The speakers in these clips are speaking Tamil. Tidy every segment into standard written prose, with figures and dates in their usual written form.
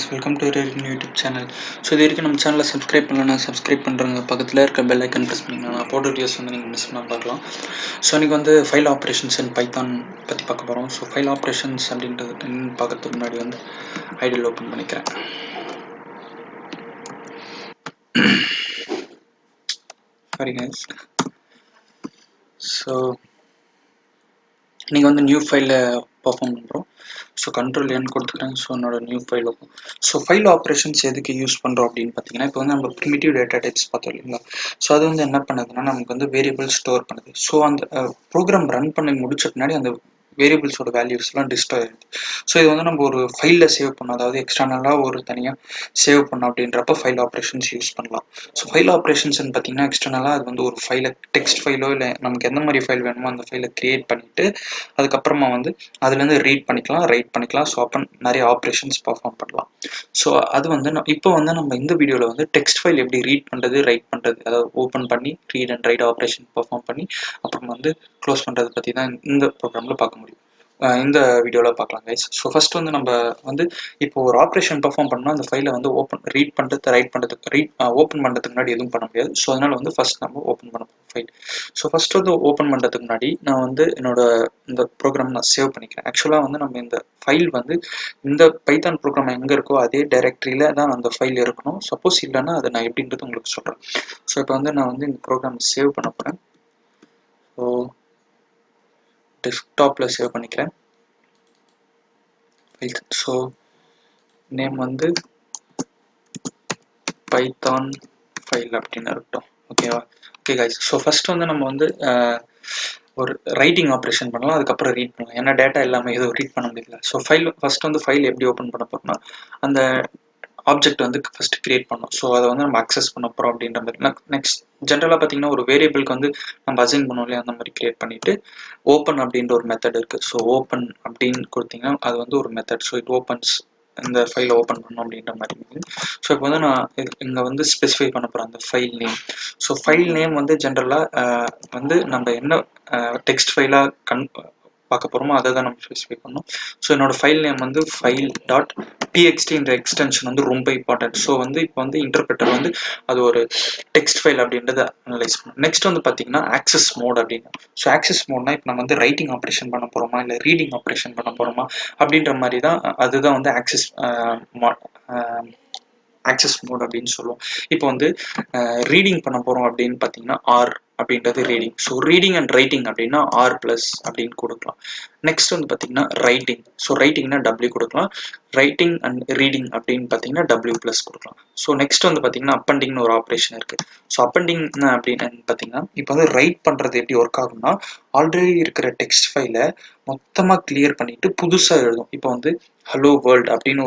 guys, welcome to your YouTube channel. So this நம்ம சேனலை சப்ஸ்கிரைப் பண்ணலன்னா சப்ஸ்கிரைப் பண்ணுறங்க, பக்கத்தில் இருக்க பெல் ஐக்கன் ப்ரெஸ் பண்ணிங்கன்னா நான் போட்ட வீடியோஸ் வந்து நீங்கள் மிஸ் பண்ண பார்க்கலாம். ஸோ இன்றைக்கி வந்து ஃபைல் ஆப்ரேஷன்ஸ் அண்ட் பைத்தான் பற்றி பார்க்க போகிறோம். ஸோ ஃபைல் ஆப்ரேஷன்ஸ் அப்படின்றது என்னன்னு பார்க்கறதுக்கு முன்னாடி வந்து ஐடியில் ஓப்பன் பண்ணிக்கிறேன். Sorry guys. ஸோ நீங்கள் வந்து நியூ ஃபைலில் பர்ஃபார்ம் பண்ணுறோம். ஸோ கண்ட்ரோல் என் கொடுத்துக்கிறேன். ஸோ என்னோட new file open. So file operations எதுக்கு யூஸ் பண்ணுறோம் அப்படின்னு பார்த்தீங்கன்னா, இப்போ வந்து நம்ம ப்ரிமிட்டிவ் டேட்டா டைப்ஸ் பார்த்தோம் இல்லைங்களா. ஸோ அது வந்து என்ன பண்ணுதுன்னா, நமக்கு வந்து வேரியபிள் ஸ்டோர் பண்ணுது. ஸோ அந்த ப்ரோக்ராம் ரன் பண்ணி முடிச்ச பின்னாடி அந்த வேரியபிள்ஸோட வேல்யூஸ்லாம் டிஸ்ட்ராய் ஆகிடுது. ஸோ இது வந்து நம்ம ஒரு ஃபைலில் சேவ் பண்ணோம், அதாவது எக்ஸ்டர்னலாக ஒரு தனியாக சேவ் பண்ணோம் அப்படின்றப்ப ஃபைல் ஆப்ரேஷன்ஸ் யூஸ் பண்ணலாம். ஸோ ஃபைல் ஆப்ரேஷன்ஸ்னு பார்த்தீங்கன்னா, எக்ஸ்டர்னலாக அது வந்து ஒரு ஃபைலை டெக்ஸ்ட் ஃபைலோ இல்லை நமக்கு எந்த மாதிரி ஃபைல் வேணுமோ அந்த ஃபைலை க்ரியேட் பண்ணிவிட்டு அதுக்கப்புறமா வந்து அதுலேருந்து ரீட் பண்ணிக்கலாம், ரைட் பண்ணிக்கலாம். ஸோ அப்போ நிறைய ஆப்ரேஷன்ஸ் பர்ஃபார்ம் பண்ணலாம். ஸோ அது வந்து இப்போ வந்து நம்ம இந்த வீடியோவில் வந்து டெக்ஸ்ட் ஃபைல் எப்படி ரீட் பண்ணுறது, ரைட் பண்ணுறது, அதாவது ஓப்பன் பண்ணி read and right operation perform பண்ணி அப்புறம் வந்து க்ளோஸ் பண்ணுறது பற்றி தான் இந்த ப்ரோக்ராமில் பார்க்க முடியும். இந்த வீடியோவில் பார்க்கலாம் கைஸ். ஸோ ஃபஸ்ட் வந்து நம்ம வந்து இப்போ ஒரு ஆப்ரேஷன் பர்ஃபார்ம் பண்ணால் அந்த ஃபைலை வந்து ரீட் பண்ணுறது, ரைட் பண்ணுறதுக்கு ஓப்பன் பண்ணுறதுக்கு முன்னாடி எதுவும் பண்ண முடியாது. ஸோ அதனால் வந்து ஃபஸ்ட் நம்ம ஓப்பன் பண்ண போகிறோம் ஃபைல். ஸோ ஃபஸ்ட் வந்து ஓப்பன் பண்ணுறதுக்கு முன்னாடி நான் வந்து என்னோட இந்த ப்ரோக்ராம் நான் சேவ் பண்ணிக்கிறேன். ஆக்சுவலாக வந்து நம்ம இந்த ஃபைல் வந்து இந்த பைத்தான் ப்ரோக்ராம் எங்கே இருக்கோ அதே டைரக்டரியில் தான் அந்த ஃபைல் இருக்கணும். சப்போஸ் இல்லைன்னா அதை நான் எப்படின்றது உங்களுக்கு சொல்கிறேன். ஸோ இப்போ வந்து நான் வந்து இந்த ப்ரோக்ராம் சேவ் பண்ண போகிறேன். ஸோ டெஸ்க்டாப்பில் சேவ் பண்ணிக்கிறேன். ஸோ நேம் வந்து பைத்தான் ஃபைல் அப்படின்னு இருக்கட்டும். ஓகேவா? Okay guys. ஸோ ஃபஸ்ட் வந்து நம்ம வந்து ஒரு ரைட்டிங் ஆப்ரேஷன் பண்ணலாம், அதுக்கப்புறம் ரீட் பண்ணலாம். ஏன்னா டேட்டா எல்லாமே எதுவும் ரீட் பண்ண முடியல. ஸோ ஃபஸ்ட் வந்து ஃபைல் எப்படி ஓப்பன் பண்ண போகிறோம்னா, அந்த ஆப்ஜெக்ட் வந்து ஃபஸ்ட் கிரியேட் பண்ணோம். ஸோ அதை வந்து நம்ம அக்சஸ் பண்ண போகிறோம் அப்படின்ற மாதிரி. நெக்ஸ்ட் ஜென்ரலாக பார்த்தீங்கன்னா ஒரு வேரியபிளுக்கு வந்து நம்ம அசைன் பண்ணுவோம் இல்லையா, அந்த மாதிரி கிரியேட் பண்ணிவிட்டு ஓப்பன் அப்படின்ற ஒரு மெத்தட் இருக்குது. ஸோ ஓப்பன் அப்படின்னு கொடுத்தீங்கன்னா அது வந்து ஒரு மெத்தட். ஸோ இட் ஓப்பன்ஸ் இந்த ஃபைலை ஓப்பன் பண்ணோம் அப்படின்ற மாதிரி. ஸோ இப்போ வந்து நான் இங்கே வந்து ஸ்பெசிஃபை பண்ண போகிறேன் அந்த file name. So file name வந்து ஜென்ரலாக வந்து நம்ம என்ன டெக்ஸ்ட் ஃபைலாக பார்க்க போகிறோமோ அதை தான் நம்ம ஸ்பெசிஃபை பண்ணோம். ஸோ என்னோட ஃபைல் நேம் வந்து file.txt எக்ஸ்டென்ஷன் வந்து ரொம்ப இம்பார்ட்டன்ட். ஸோ வந்து இப்போ வந்து இன்டர்பிரட்டர் வந்து அது ஒரு டெக்ஸ்ட் ஃபைல் அப்படின்றத அனலைஸ் பண்ணும். நெக்ஸ்ட் வந்து பார்த்தீங்கன்னா ஆக்சஸ் மோட் அப்படின்னு. ஸோ ஆக்சஸ் மோட்னா இப்போ நம்ம வந்து ரைட்டிங் ஆப்ரேஷன் பண்ண போகிறோமா இல்லை ரீடிங் ஆப்ரேஷன் பண்ண போகிறோமா அப்படின்ற மாதிரி தான். அதுதான் வந்து ஆக்சஸ் மோட் அப்படின்னு சொல்லுவோம். இப்போ வந்து ரீடிங் பண்ண போகிறோம் அப்படின்னு பார்த்தீங்கன்னா ஆர் அப்படின்றது reading. So reading and writing அப்படின்னா ஆர் ப்ளஸ் அப்படின்னு கொடுக்கலாம். நெக்ஸ்ட் வந்து பார்த்தீங்கன்னா ரைட்டிங். ஸோ ரைட்டிங்னா டபிள்யூ கொடுக்கலாம். ரைட்டிங் அண்ட் ரீடிங் அப்படின்னு பார்த்தீங்கன்னா டபிள்யூ ப்ளஸ் கொடுக்கலாம். ஸோ நெக்ஸ்ட் வந்து பார்த்தீங்கன்னா அப்பண்டிங்னு ஒரு ஆப்ரேஷன் இருக்குது. ஸோ அப்பண்டிங் அப்படின்னு பார்த்தீங்கன்னா இப்போ வந்து ரைட் பண்ணுறது எப்படி ஒர்க் ஆகும்னா, ஆல்ரெடி இருக்கிற டெக்ஸ்ட் ஃபைலை மொத்தமாக கிளியர் பண்ணிட்டு புதுசாக எழுதும். இப்போ வந்து ஹலோ வேர்ல்ட் அப்படின்னு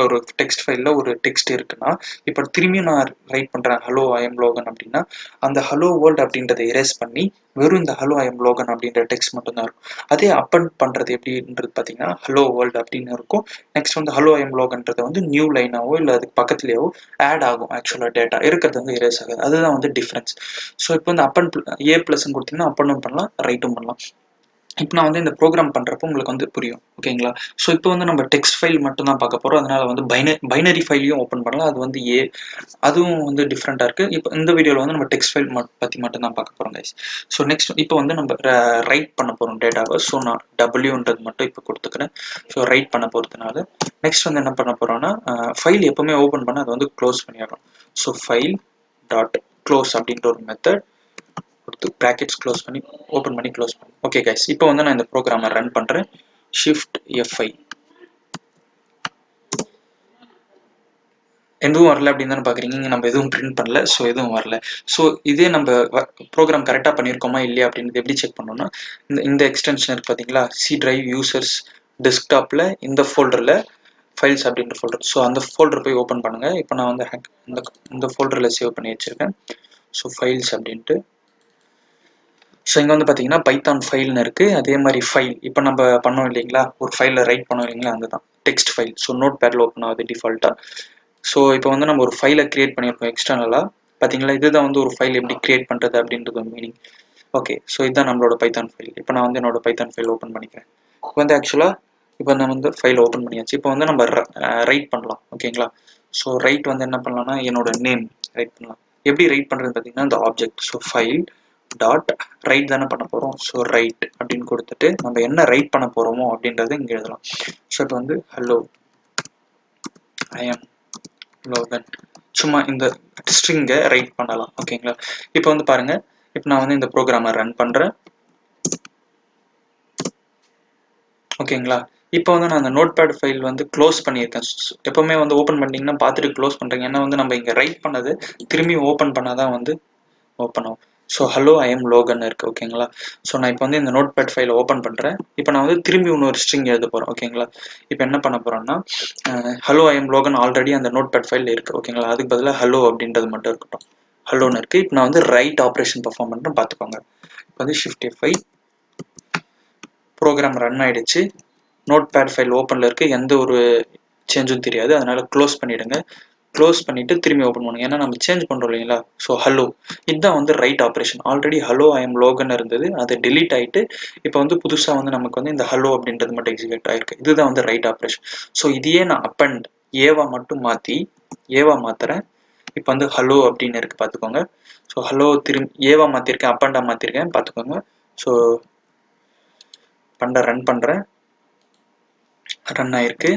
ஒரு டெக்ஸ்ட் ஃபைலில் ஒரு டெக்ஸ்ட் இருக்குன்னா, இப்போ திரும்பியும் நான் ரைட் பண்ணுறேன் ஹலோ ஐ எம் லோகன் அப்படின்னா, அந்த ஹலோ வேர்ல்ட் அப்படின்றத எரேஸ் பண்ணி வெறும் இந்த ஹலோ ஐ எம் லோகன் அப்படின்ற டெக்ஸ்ட் மட்டும்தான் இருக்கும். அதே அப்பன் பண்ணுறது எப்படின்றது பார்த்தீங்கன்னா ஹலோ வேர்ல்ட் அப்படின்னு இருக்கும். நெக்ஸ்ட் வந்து ஹலோ ஐ எம் லோகன்றதை வந்து நியூ லைனாவோ இல்லை அதுக்கு பக்கத்துலேயோ ஆட் ஆகும். ஆக்சுவலாக டேட்டா இருக்கிறது வந்து எரேஸ் ஆகாது. அதுதான் வந்து டிஃப்ரென்ஸ். ஸோ இப்போ வந்து அப்பன் ஏ ப்ளஸ்ன்னு கொடுத்தீங்கன்னா அப்பனும் பண்ணலாம், ரைட்டும் பண்ணலாம். இப்போ நான் வந்து இந்த ப்ரோக்ராம் பண்ணுறப்போ உங்களுக்கு வந்து புரியும். ஓகேங்களா? ஸோ இப்போ வந்து நம்ம டெக்ஸ்ட் ஃபைல் மட்டும் தான் பார்க்க போகிறோம். அதனால் வந்து பைனரி ஃபைலையும் ஓப்பன் பண்ணலாம். அது வந்து அதுவும் வந்து டிஃப்ரெண்ட்டாக இருக்குது. இப்போ இந்த வீடியோவில் வந்து நம்ம டெக்ஸ்ட் ஃபைல் பற்றி மட்டும் தான் பார்க்க போகிறோம் கைஸ். ஸோ நெக்ஸ்ட் இப்போ வந்து நம்ம ரைட் பண்ண போகிறோம் டேட்டாவை. ஸோ நான் டபிள்யூன்றது மட்டும் இப்போ கொடுத்துக்கிறேன். ஸோ ரைட் பண்ண போகிறதுனால நெக்ஸ்ட் வந்து என்ன பண்ண போகிறோன்னா, ஃபைல் எப்போவுமே ஓப்பன் பண்ண அதை வந்து க்ளோஸ் பண்ணிடுறோம். ஸோ ஃபைல் டாட் க்ளோஸ் அப்படின்ற ஒரு மெத்தட் கொடுத்து ப்ராக்கெட்ஸ் க்ளோஸ் பண்ணி ஓப்பன் பண்ணி க்ளோஸ் பண்ணி. ஓகே கைஸ், இப்போ வந்து நான் இந்த ப்ரோக்ராமை ரன் பண்ணுறேன். Shift F5. எதுவும் வரல அப்படின்னு தானே பார்க்குறீங்க. நம்ம எதுவும் பிரிண்ட் பண்ணல. ஸோ எதுவும் வரல. ஸோ இதே நம்ம ப்ரோக்ராம் கரெக்டாக பண்ணியிருக்கோமா இல்லையா அப்படின்றது எப்படி செக் பண்ணோம்னா, இந்த எக்ஸ்டென்ஷன் இருக்குது பார்த்தீங்களா, சி டிரைவ் யூசர்ஸ் டெஸ்க்டாப்பில் இந்த ஃபோல்டரில் ஃபைல்ஸ் அப்படின்ற ஃபோல்டர். ஸோ அந்த ஃபோல்டர் போய் ஓப்பன் பண்ணுங்கள். இப்போ நான் வந்து இந்த ஃபோல்டரில் சேவ் பண்ணி வச்சுருக்கேன். ஸோ ஃபைல்ஸ் அப்படின்ட்டு. ஸோ இங்கே வந்து பார்த்தீங்கன்னா பைத்தான் ஃபைல்னு இருக்குது. அதே மாதிரி ஃபைல் இப்போ நம்ம பண்ணோம் இல்லைங்களா, ஒரு ஃபைலில் ரைட் பண்ணோம் இல்லைங்களா, அதுதான் டெக்ஸ்ட் ஃபைல். ஸோ நோட் பேடில் ஓப்பன் ஆகுது டிஃபால்ட்டாக. ஸோ இப்போ வந்து நம்ம ஒரு ஃபைலை க்ரியேட் பண்ணியிருக்கோம் எக்ஸ்டர்னலாக. பார்த்தீங்களா, இதுதான் வந்து ஒரு ஃபைல் எப்படி க்ரியேட் பண்ணுறது அப்படின்றது ஒரு மீனிங். ஓகே, ஸோ இதுதான் நம்மளோட பைத்தான் ஃபைல். இப்போ நான் வந்து என்னோட பைத்தான் ஃபைல் ஓப்பன் பண்ணிக்கிறேன். இப்போ வந்து ஆக்சுவலாக இப்போ நம்ம வந்து ஃபைல் ஓப்பன் பண்ணியாச்சு. இப்போ வந்து நம்ம ரைட் பண்ணலாம் ஓகேங்களா. ஸோ ரைட் வந்து என்ன பண்ணலாம்னா என்னோட நேம் ரைட் பண்ணலாம். எப்படி ரைட் பண்ணுறது பார்த்தீங்கன்னா இந்த object so file dot right தானே பண்ண போகிறோம். ஸோ ரைட் அப்படின்னு கொடுத்துட்டு நம்ம என்ன ரைட் பண்ண போகிறோமோ அப்படின்றத இங்கே எழுதலாம். ஸோ இப்போ வந்து ஹலோ ஐ எம் லோகன் சும்மா இந்த ஸ்ட்ரிங்கை ரைட் பண்ணலாம் ஓகேங்களா. இப்போ வந்து பாருங்க, இப்போ நான் வந்து இந்த ப்ரோக்ராமை ரன் பண்ணுறேன் ஓகேங்களா. இப்போ வந்து நான் அந்த நோட்பேட் ஃபைல் வந்து க்ளோஸ் பண்ணியிருக்கேன். எப்போவுமே வந்து ஓப்பன் பண்ணிங்கன்னா பார்த்துட்டு க்ளோஸ் பண்ணுறேங்க. ஏன்னா வந்து நம்ம இங்கே ரைட் பண்ணது திரும்பி ஓப்பன் பண்ணால் தான் வந்து ஓப்பன் ஆகும். So hello I am Logan இருக்குது ஓகேங்களா. ஸோ நான் இப்போ வந்து இந்த நோட்பேட் ஃபைலை ஓப்பன் பண்ணுறேன். இப்போ நான் வந்து திரும்பி இன்னொரு ஸ்ட்ரிங் எழுத போகிறேன் ஓகேங்களா. இப்போ என்ன பண்ண போகிறேன்னா hello I am Logan already அந்த நோட்பேட் ஃபைலில் இருக்குது ஓகேங்களா. அதுக்கு பதிலாக ஹலோ அப்படின்றது மட்டும் இருக்கட்டும். ஹலோன்னு இருக்குது. இப்போ நான் வந்து ரைட் ஆப்ரேஷன் பர்ஃபார்ம் பண்ணுறேன் பார்த்துக்கோங்க. இப்போ வந்து ஷிஃப்ட் F5 ப்ரோக்ராம் ரன் ஆகிடுச்சு. நோட்பேட் ஃபைல் ஓப்பனில் இருக்குது. எந்த ஒரு சேஞ்சும் தெரியாது. அதனால் க்ளோஸ் பண்ணிவிடுங்க. க்ளோஸ் பண்ணிவிட்டு திரும்பி ஓப்பன் பண்ணுங்க. ஏன்னா நம்ம சேஞ்ச் பண்ணுறோம் இல்லைங்களா. ஸோ ஹலோ இதுதான் வந்து right operation. Already hello I am Logan இருந்தது, அது டெலீட் ஆகிட்டு இப்போ வந்து புதுசாக வந்து நமக்கு வந்து இந்த ஹலோ அப்படின்றது மட்டும் எக்ஸிக்யூட் ஆகிருக்கு. இதுதான் வந்து ரைட் ஆப்ரேஷன். ஸோ இதையே நான் அப்பண்ட் ஏவா மட்டும் மாற்றி ஏவா மாற்றுறேன். இப்போ வந்து ஹலோ அப்படின்னு இருக்குது பார்த்துக்கோங்க. ஸோ ஹலோ திரும்பி ஏவா மாற்றிருக்கேன், அப்பண்டாக மாற்றிருக்கேன் பார்த்துக்கோங்க. ஸோ ரன் பண்ணுறேன். ரன் ஆயிருக்கு.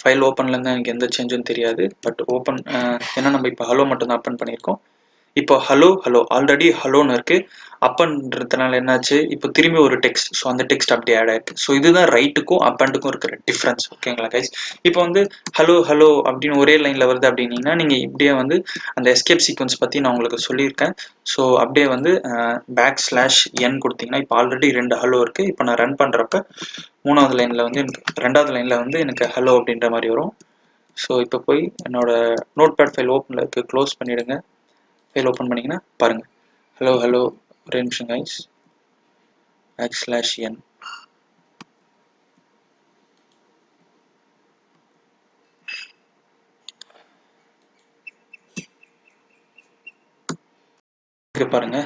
ஃபைல் ஓப்பன்லேருந்து எனக்கு எந்த சேஞ்சும் தெரியாது. பட் ஓப்பன் ஏன்னா நம்ம இப்போ ஹலோ மட்டும் தான் அப்பன் பண்ணியிருக்கோம். இப்போ ஹலோ ஆல்ரெடி ஹலோன்னு இருக்குது. அப்பன்றதுனால என்னாச்சு, இப்போ திரும்பி ஒரு டெக்ஸ்ட். ஸோ அந்த டெக்ஸ்ட் அப்படியே ஆட் ஆயிருக்கு. ஸோ இதுதான் ரைட்டுக்கும் அப்பண்டுக்கும் இருக்கிற டிஃப்ரென்ஸ் ஓகேங்களா கைஸ். இப்போ வந்து ஹலோ அப்படின்னு ஒரே லைனில் வருது அப்படின்னீங்கன்னா நீங்கள் இப்படியே வந்து அந்த எஸ்கேப் சீக்வன்ஸ் பற்றி நான் உங்களுக்கு சொல்லியிருக்கேன். ஸோ அப்படியே வந்து \n கொடுத்தீங்கன்னா இப்போ ஆல்ரெடி 2 ஹலோ இருக்குது. இப்போ நான் ரன் பண்ணுறப்ப 3வது லைனில் வந்து எனக்கு 2வது லைனில் வந்து எனக்கு ஹலோ அப்படின்ற மாதிரி வரும். ஸோ இப்போ போய் என்னோட நோட்பேட் ஃபைல் ஓப்பனில் இருக்குது, க்ளோஸ் பண்ணிவிடுங்க. ஃபைல் ஓப்பன் பண்ணிங்கன்னா பாருங்கள் ஹலோ ஒரே நிமிஷம் கைஸ் \n பாருங்கள்.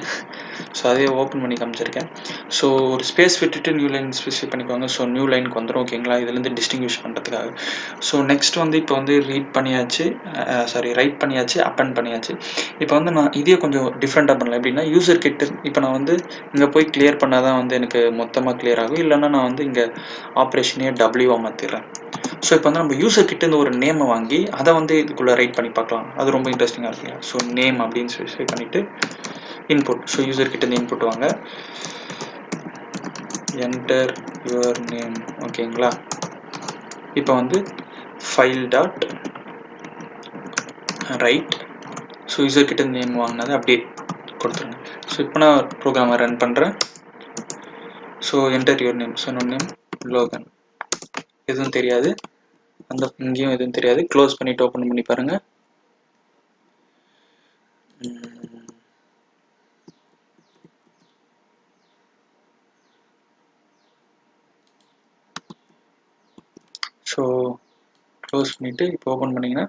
ஸோ அதே ஓப்பன் பண்ணி காமிச்சிருக்கேன். ஸோ ஒரு ஸ்பேஸ் விட்டுட்டு நியூ லைன் ஸ்பெசிஃபை பண்ணிக்கோங்க. ஸோ நியூ லைனுக்கு வந்துடும் ஓகேங்களா. இதுலேருந்து டிஸ்டிங்விஷ் பண்ணுறதுக்காக. ஸோ நெக்ஸ்ட் வந்து இப்போ வந்து ரீட் பண்ணியாச்சு, ரைட் பண்ணியாச்சு, அப்பன் பண்ணியாச்சு. இப்போ வந்து நான் இதே கொஞ்சம் டிஃப்ரெண்ட்டாக பண்ணலாம். எப்படின்னா யூசர் கிட்ட இப்போ நான் வந்து இங்கே போய் கிளியர் பண்ணால் தான் வந்து எனக்கு மொத்தமாக கிளியர் ஆகும். இல்லைன்னா நான் வந்து இங்கே ஆப்ரேஷனே W மாற்றிடுறேன். ஸோ இப்போ வந்து நம்ம யூசர் கிட்ட இருந்து ஒரு நேமை வாங்கி அதை வந்து இதுக்குள்ளே ரைட் பண்ணி பார்க்கலாம். அது ரொம்ப இன்ட்ரெஸ்டிங்காக இருக்குல்ல. ஸோ நேம் அப்படின்னு ஸ்பெசிஃபை பண்ணிவிட்டு இன்புட். ஸோ யூசர் கிட்ட இருந்து இன்புட் வாங்க, என்டர் யுவர் நேம் ஓகேங்களா. இப்போ வந்து file dot right. So user கிட்ட இருந்து நேம் வாங்கினது அப்படியே கொடுத்துருங்க. ஸோ இப்போ நான் ப்ரோக்ராமை ரன் பண்ணுறேன். So enter your name. So என்னோட நேம் லோகன். எதுவும் தெரியாது, அந்த இங்கேயும் எதுவும் தெரியாது. க்ளோஸ் பண்ணிவிட்டு ஓப்பன் பண்ணி பாருங்கள். ஸோ க்ளோஸ் பண்ணிவிட்டு இப்போ ஓப்பன் பண்ணிங்கன்னா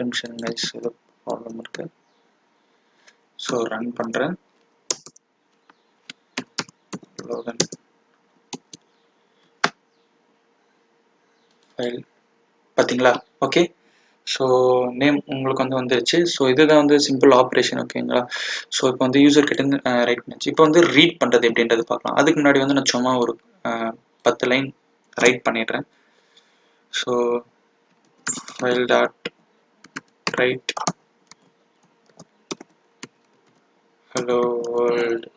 நிமிஷம் கைஸ் ஏதோ ப்ராப்ளம் இருக்குது. ஸோ ரன் பண்ணுறேன். லோகன் ஃபைல் பார்த்தீங்களா. ஓகே. ஸோ நேம் உங்களுக்கு வந்து வந்துருச்சு. ஸோ இதுதான் வந்து சிம்பிள் ஆப்ரேஷன் ஓகேங்களா. ஸோ இப்போ வந்து யூசர் கிட்டேருந்து ரைட் பண்ணிச்சு. இப்போ வந்து ரீட் பண்ணுறது எப்படின்றது பார்க்கலாம். அதுக்கு முன்னாடி வந்து நான் சும்மா ஒரு 10 லைன் ரைட் பண்ணிடுறேன். So file dot right hello world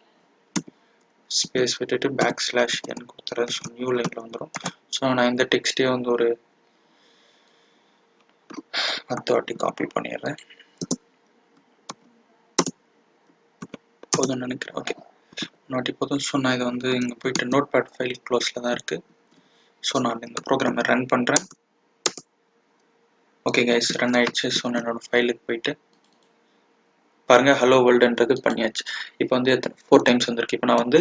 space விட்டுட்டு \n கொடுத்துறேன். ஸோ நியூ லைனில் வந்துடும். ஸோ நான் இந்த டெக்ஸ்ட்டே வந்து ஒரு 10 வாட்டி காப்பி பண்ணிடுறேன். போதும்னு நினைக்கிறேன். ஓகே, நாட்டி போதும். ஸோ நான் இதை வந்து இங்கே போயிட்டு நோட்பேட் ஃபைல் க்ளோஸில் தான் இருக்குது. ஸோ நான் இந்த ப்ரோக்ராமை ரன் பண்ணுறேன். ஓகே கைஸ், ரன் ஆயிடுச்சு. ஸோ நான் என்னோடய ஃபைலுக்கு போயிட்டு பாருங்கள் ஹலோ வேர்ல்டுன்றது பண்ணியாச்சு. இப்போ வந்து 4 டைம்ஸ் வந்திருக்கு. இப்போ நான் வந்து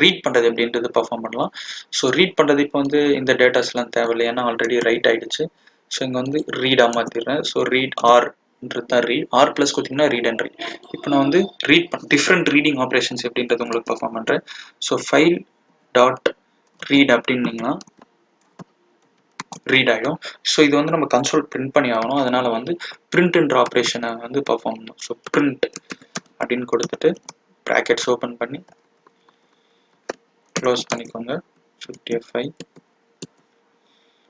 ரீட் பண்ணுறது எப்படின்றது பர்ஃபார்ம் பண்ணலாம். ஸோ ரீட் பண்ணுறது இப்போ வந்து இந்த டேட்டாஸ்லாம் தேவையில்லை, ஏன்னா ஆல்ரெடி ரைட் ஆகிடுச்சு. ஸோ இங்கே வந்து ரீடாக மாற்றிடுறேன். ஸோ ரீட் ஆர்ன்றது தான் ரீட். R+ கொடுத்தீங்கன்னா ரீட் அண்ட் ரைட். இப்போ நான் வந்து டிஃப்ரெண்ட் ரீடிங் ஆப்ரேஷன்ஸ் எப்படின்றது உங்களுக்கு பர்ஃபார்ம் பண்ணுறேன். ஸோ ஃபைல் டாட் ரீட் அப்படின்னீங்கன்னா ரீட் ஆகிடும். ஸோ இது வந்து நம்ம கன்சோல் பிரிண்ட் பண்ணி ஆகணும். அதனால வந்து பிரிண்ட்ன்ற ஆப்ரேஷனை வந்து பர்ஃபார்ம் பண்ணணும். ஸோ பிரிண்ட் அப்படின்னு கொடுத்துட்டு ப்ராக்கெட்ஸ் ஓப்பன் பண்ணி க்ளோஸ் பண்ணிக்கோங்க. 50F5.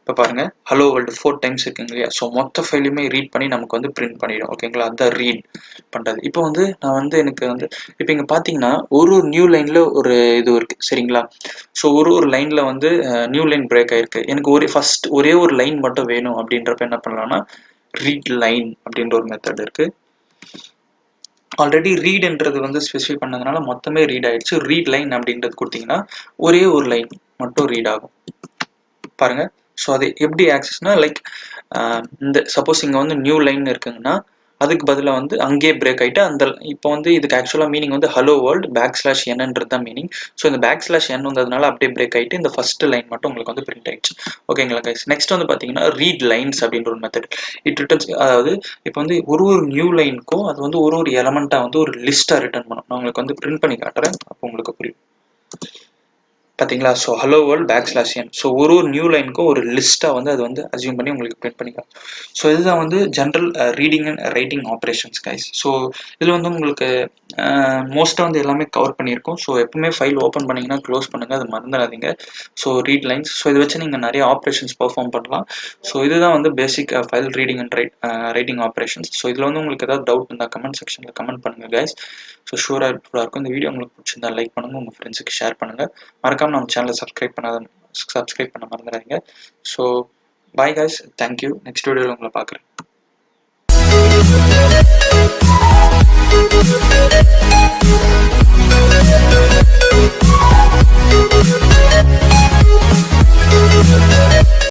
இப்போ பாருங்க ஹலோ வேர்ல்டு 4 டைம்ஸ் இருக்குங்க இல்லையா. ஸோ மொத்த ஃபைலையுமே ரீட் பண்ணி நமக்கு வந்து பிரிண்ட் பண்ணிடும். ஓகேங்களா, அதுதான் ரீட் பண்ணுறது. இப்போ வந்து நான் வந்து எனக்கு வந்து இப்போ இங்கே பார்த்தீங்கன்னா ஒரு நியூ லைனில் ஒரு இது இருக்குது சரிங்களா. ஸோ ஒரு லைனில் வந்து நியூ லைன் பிரேக் ஆயிருக்கு. எனக்கு ஒரே ஒரு லைன் மட்டும் வேணும் அப்படின்றப்ப என்ன பண்ணலாம்னா ரீட் லைன் அப்படின்ற ஒரு மெத்தட் இருக்குது. ஆல்ரெடி ரீட்ன்றது வந்து ஸ்பெசிஃபை பண்ணதுனால மொத்தமே ரீட் ஆயிடுச்சு. ரீட் லைன் அப்படின்றது கொடுத்தீங்கன்னா ஒரே ஒரு லைன் மட்டும் ரீட் ஆகும். பாருங்க. ஸோ அது எப்படி ஆக்சஸ்னா லைக் இந்த சப்போஸ் இங்கே வந்து நியூ லைன் இருக்குங்கன்னா அதுக்கு பதிலாக வந்து அங்கேயே பிரேக் ஆகிட்டு அந்த இப்போ வந்து இதுக்கு ஆக்சுவலாக மீனிங் வந்து ஹலோ வேர்ல்டு /n தான் மீனிங். ஸோ இந்த /n வந்ததுனால அப்படியே பிரேக் ஆகிட்டு இந்த ஃபர்ஸ்ட் லைன் மட்டும் உங்களுக்கு வந்து பிரிண்ட் ஆயிடுச்சு. ஓகேங்களா கைஸ். நெக்ஸ்ட் வந்து பார்த்தீங்கன்னா ரீட் லைன்ஸ் அப்படின்ற ஒரு மெத்தட். இட் ரிட்டர்ன்ஸ், அதாவது இப்போ வந்து ஒரு நியூ லைனுக்கும் அது வந்து ஒரு எலமெண்ட்டாக வந்து ஒரு லிஸ்ட்டாக ரிட்டர்ன் பண்ணும். நான் உங்களுக்கு வந்து பிரிண்ட் பண்ணி காட்டுறேன், அப்போ உங்களுக்கு புரியும். பார்த்தீங்களா. So hello world /n. So ஒரு நியூ லைனுக்கும் ஒரு லிஸ்ட்டாக வந்து அது வந்து அசியூம் பண்ணி உங்களுக்கு பிரிண்ட் பண்ணிக்கலாம். ஸோ இதுதான் வந்து general reading and writing operations guys. So இதில் வந்து உங்களுக்கு மோஸ்ட்டாக வந்து எல்லாமே கவர் பண்ணியிருக்கோம். ஸோ எப்பவுமே ஃபைல் ஓப்பன் பண்ணிங்கன்னா க்ளோஸ் பண்ணுங்கள், அது மறந்துடாதீங்க. ஸோ ரீட் லைன்ஸ், ஸோ இதை வச்சு நீங்கள் நிறைய ஆப்ரேஷன்ஸ் பர்ஃபார்ம் பண்ணலாம். ஸோ இதுதான் வந்து basic file reading and writing operations. So இதில் வந்து உங்களுக்கு ஏதாவது டவுட் இருந்தால் கமெண்ட் செக்ஷனில் கமெண்ட் பண்ணுங்கள் கைஸ். ஸோ ஷூராக ஹெல்ப்ஃபுல்லாக இருக்கும். இந்த வீடியோ உங்களுக்கு பிடிச்சிருந்தா லைக் பண்ணுங்கள், உங்கள் ஃப்ரெண்ட்ஸுக்கு ஷேர் பண்ணுங்கள். மறக்காம நம்ம சேனலை சப்ஸ்கிரைப் பண்ண மறந்துடாதீங்க. So bye guys, thank you. Next வீடியோவில் உங்களை பார்க்குறேன்.